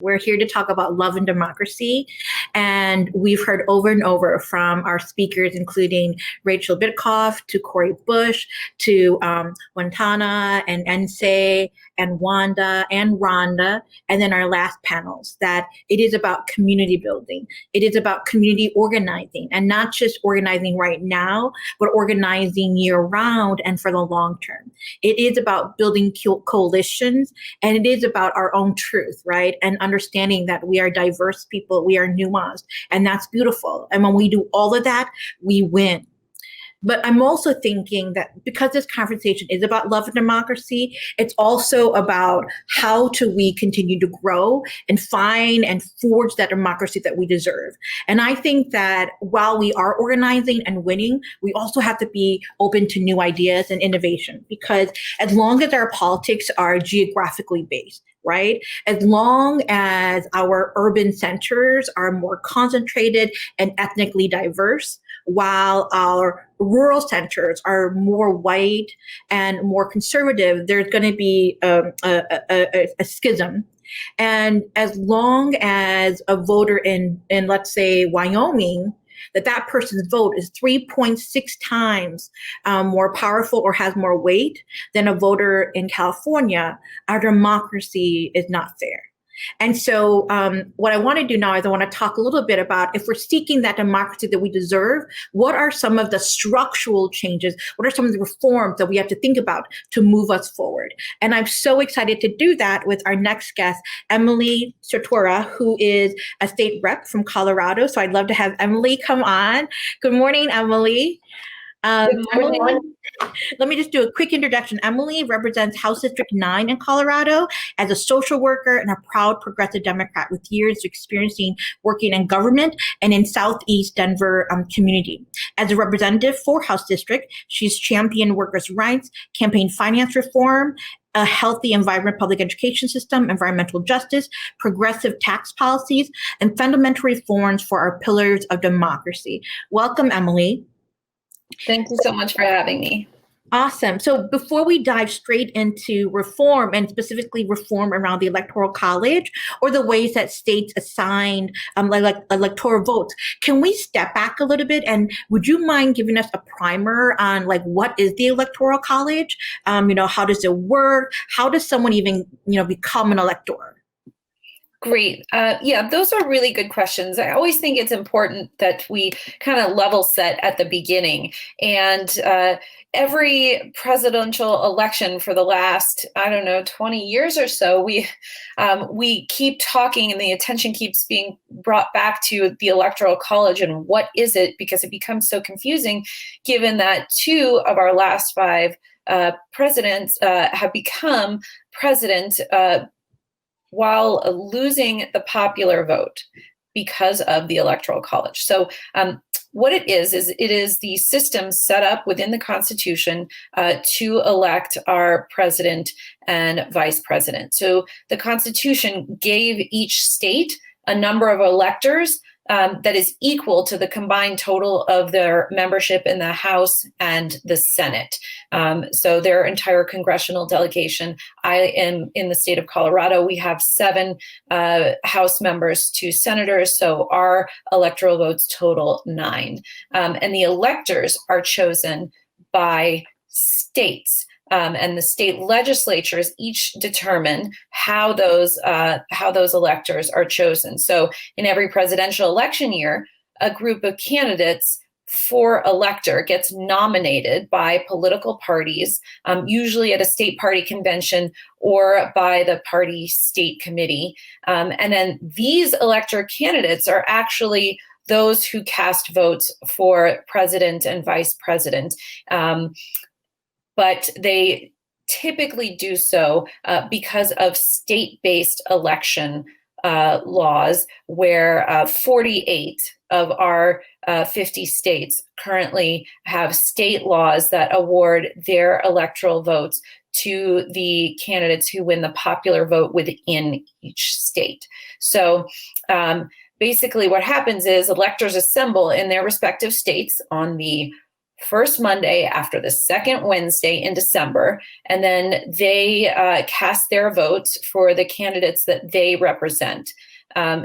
We're here to talk about love and democracy. And we've heard over and over from our speakers, including Rachel Bitkoff, to Cori Bush, to Wantana and Ense and Wanda and Rhonda, and then our last panels, that it is about community building. It is about community organizing, and not just organizing right now, but organizing year round and for the long term. It is about building coalitions, and it is about our own truth, right? And understanding that we are diverse people, we are nuanced, and that's beautiful. And when we do all of that, we win. But I'm also thinking that because this conversation is about love and democracy, it's also about how do we continue to grow and find and forge that democracy that we deserve. And I think that while we are organizing and winning, we also have to be open to new ideas and innovation, because as long as our politics are geographically based, right? As long as our urban centers are more concentrated and ethnically diverse, while our rural centers are more white and more conservative, there's going to be a schism. And as long as a voter in let's say, Wyoming, that person's vote is 3.6 times more powerful or has more weight than a voter in California, our democracy is not fair. And so what I want to do now is I want to talk a little bit about, if we're seeking that democracy that we deserve, what are some of the structural changes? What are some of the reforms that we have to think about to move us forward? And I'm so excited to do that with our next guest, Emily Sirota, who is a state rep from Colorado. So I'd love to have Emily come on. Good morning, Emily. Emily, let me just do a quick introduction. Emily represents House District 9 in Colorado as a social worker and a proud progressive Democrat with years of experiencing working in government and in Southeast Denver community. As a representative for House District, she's championed workers' rights, campaign finance reform, a healthy and vibrant public education system, environmental justice, progressive tax policies, and fundamental reforms for our pillars of democracy. Welcome, Emily. Thank you so much for having me. Awesome. So before we dive straight into reform, and specifically reform around the Electoral College or the ways that states assign electoral votes, can we step back a little bit? And would you mind giving us a primer on what is the Electoral College? How does it work? How does someone even become an elector? Great. Yeah, those are really good questions. I always think it's important that we kind of level set at the beginning. And every presidential election for the last, 20 years or so, we keep talking, and the attention keeps being brought back to the Electoral College and what is it, because it becomes so confusing, given that 2 of our last 5 presidents have become president while losing the popular vote because of the Electoral College. So what it is the system set up within the Constitution to elect our president and vice president. So the Constitution gave each state a number of electors that is equal to the combined total of their membership in the House and the Senate. So their entire congressional delegation. I am in the state of Colorado. We have 7 House members, 2 senators. So our electoral votes total 9. And the electors are chosen by states. And the state legislatures each determine how those electors are chosen. So in every presidential election year, a group of candidates for elector gets nominated by political parties, usually at a state party convention or by the party state committee. And then these elector candidates are actually those who cast votes for president and vice president. But they typically do so because of state-based election laws, where 48 of our 50 states currently have state laws that award their electoral votes to the candidates who win the popular vote within each state. So basically what happens is electors assemble in their respective states on the first Monday after the second Wednesday in December, and then they cast their votes for the candidates that they represent.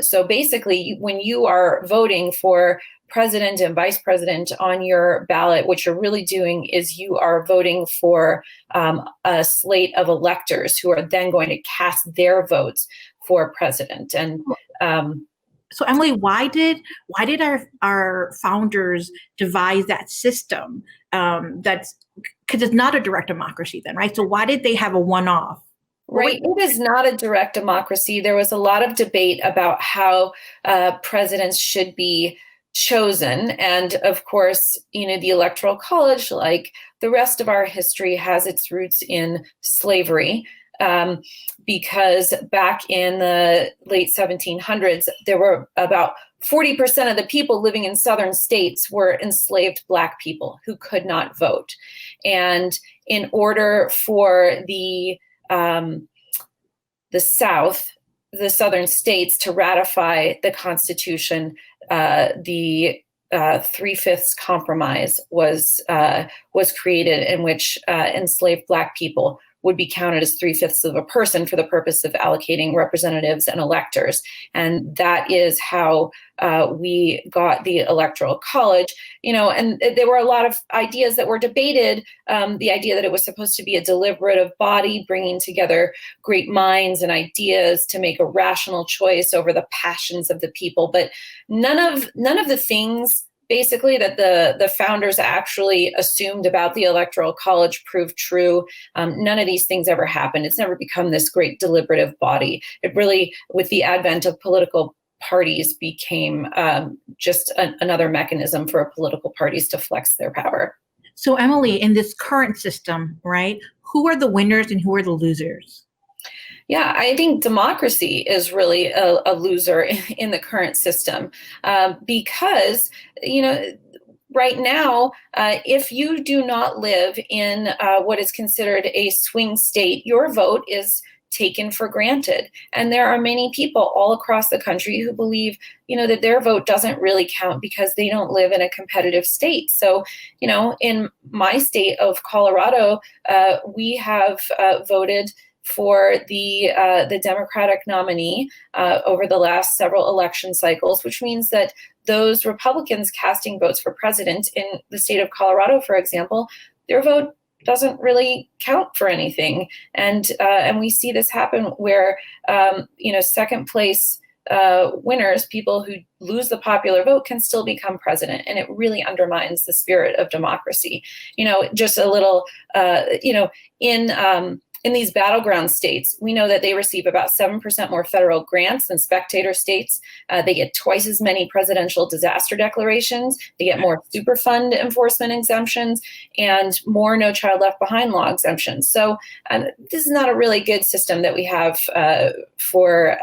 So basically, when you are voting for president and vice president on your ballot, what you're really doing is you are voting for a slate of electors who are then going to cast their votes for president. And so Emily, why did our founders devise that system? That's because it's not a direct democracy then, right? So why did they have a one-off? Right. It is not a direct democracy. There was a lot of debate about how presidents should be chosen. And of course, the Electoral College, like the rest of our history, has its roots in slavery. Because back in the late 1700s, there were about 40% of the people living in southern states were enslaved Black people who could not vote. And in order for the South, the southern states, to ratify the Constitution, the 3/5 compromise was created, in which enslaved Black people would be counted as 3/5 of a person for the purpose of allocating representatives and electors. And that is how we got the Electoral College, and there were a lot of ideas that were debated. The idea that it was supposed to be a deliberative body, bringing together great minds and ideas to make a rational choice over the passions of the people. But none of the things basically that the founders actually assumed about the Electoral College proved true. None of these things ever happened. It's never become this great deliberative body. It really, with the advent of political parties, became just another mechanism for political parties to flex their power. So Emily, in this current system, right, who are the winners and who are the losers? Yeah, I think democracy is really a loser in the current system because, right now, if you do not live in what is considered a swing state, your vote is taken for granted. And there are many people all across the country who believe, that their vote doesn't really count because they don't live in a competitive state. So, in my state of Colorado, we have voted for the Democratic nominee over the last several election cycles, which means that those Republicans casting votes for president in the state of Colorado, for example, their vote doesn't really count for anything. And we see this happen where second place winners, people who lose the popular vote, can still become president, and it really undermines the spirit of democracy. Just a little, in these battleground states, we know that they receive about 7% more federal grants than spectator states. They get twice as many presidential disaster declarations. They get more Superfund enforcement exemptions and more No Child Left Behind law exemptions. So this is not a really good system that we have for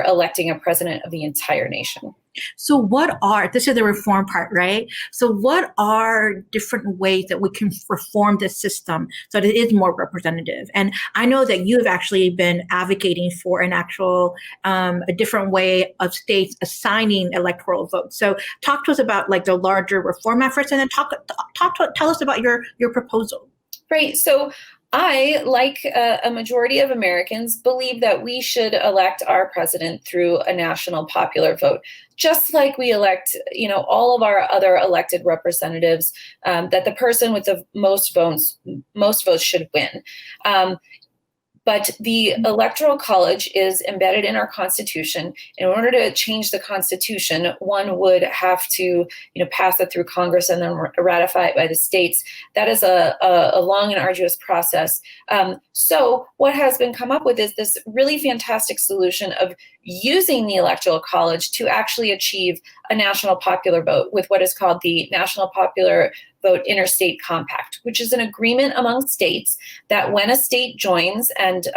electing a president of the entire nation. So this is the reform part, right? So what are different ways that we can reform the system so that it is more representative? And I know that you have actually been advocating for an actual, a different way of states assigning electoral votes. So talk to us about like the larger reform efforts, and then tell us about your proposal. Right. So I, like a majority of Americans, believe that we should elect our president through a national popular vote, just like we elect, all of our other elected representatives, that the person with the most votes should win. But the Electoral College is embedded in our Constitution. In order to change the Constitution, one would have to, pass it through Congress and then ratify it by the states. That is a long and arduous process. So what has been come up with is this really fantastic solution of using the Electoral College to actually achieve a national popular vote with what is called the National Popular Vote Interstate Compact, which is an agreement among states that when a state joins, and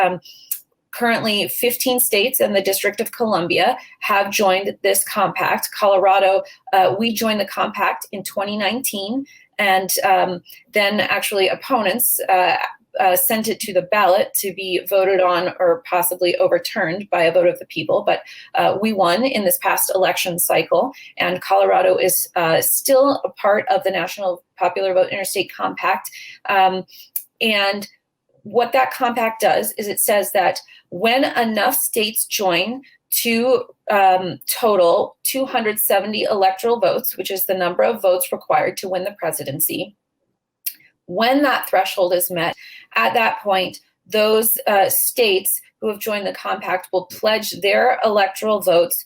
currently 15 states and the District of Columbia have joined this compact. Colorado, we joined the compact in 2019, and then actually opponents sent it to the ballot to be voted on or possibly overturned by a vote of the people. But we won in this past election cycle, and Colorado is still a part of the National Popular Vote Interstate Compact. And what that compact does is it says that when enough states join to total 270 electoral votes, which is the number of votes required to win the presidency, when that threshold is met, at that point, those states who have joined the compact will pledge their electoral votes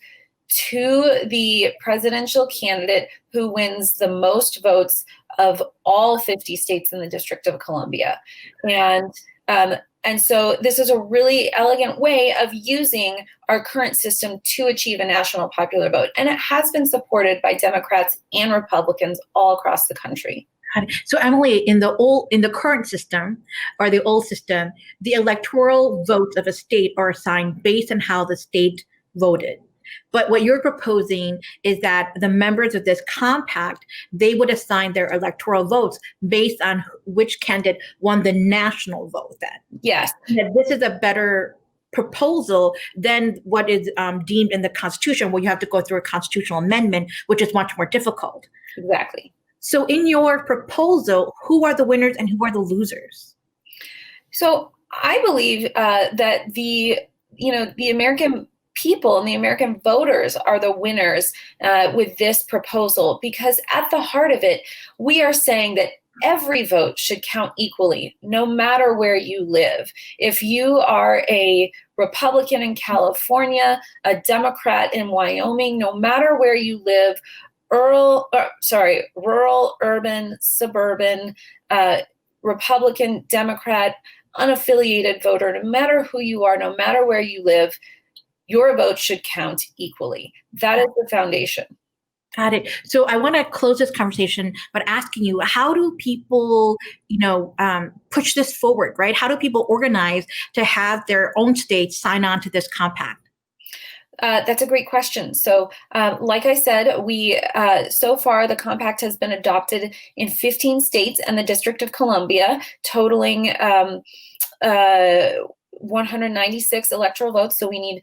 to the presidential candidate who wins the most votes of all 50 states in the District of Columbia. And so this is a really elegant way of using our current system to achieve a national popular vote. And it has been supported by Democrats and Republicans all across the country. So Emily, in the current system or the old system, the electoral votes of a state are assigned based on how the state voted. But what you're proposing is that the members of this compact, they would assign their electoral votes based on which candidate won the national vote then. Yes. And this is a better proposal than what is deemed in the Constitution, where you have to go through a constitutional amendment, which is much more difficult. Exactly. So in your proposal, who are the winners and who are the losers? So I believe that the American people and the American voters are the winners with this proposal, because at the heart of it, we are saying that every vote should count equally, no matter where you live. If you are a Republican in California, a Democrat in Wyoming, no matter where you live, rural, urban, suburban, Republican, Democrat, unaffiliated voter, no matter who you are, no matter where you live, your vote should count equally. That is the foundation. Got it. So I want to close this conversation by asking you, how do people, push this forward, right? How do people organize to have their own states sign on to this compact? That's a great question. So, like I said, so far the compact has been adopted in 15 states and the District of Columbia, totaling 196 electoral votes. So we need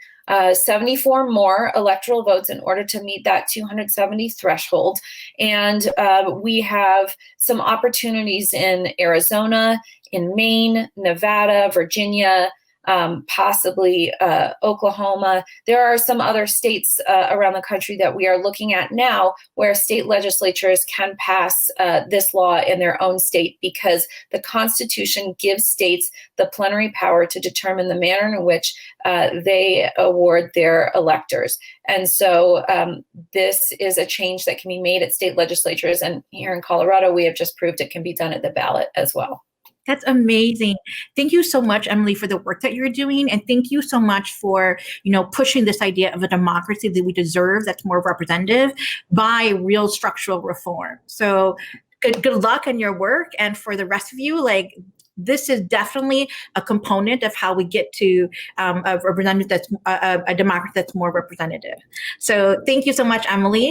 74 more electoral votes in order to meet that 270 threshold. And we have some opportunities in Arizona, in Maine, Nevada, Virginia, possibly Oklahoma. There are some other states around the country that we are looking at now where state legislatures can pass this law in their own state, because the Constitution gives states the plenary power to determine the manner in which they award their electors. And so this is a change that can be made at state legislatures. And here in Colorado, we have just proved it can be done at the ballot as well. That's amazing. Thank you so much, Emily, for the work that you're doing. And thank you so much for, pushing this idea of a democracy that we deserve that's more representative by real structural reform. So good luck in your work. And for the rest of you, this is definitely a component of how we get to a representative a democracy that's more representative. So thank you so much, Emily.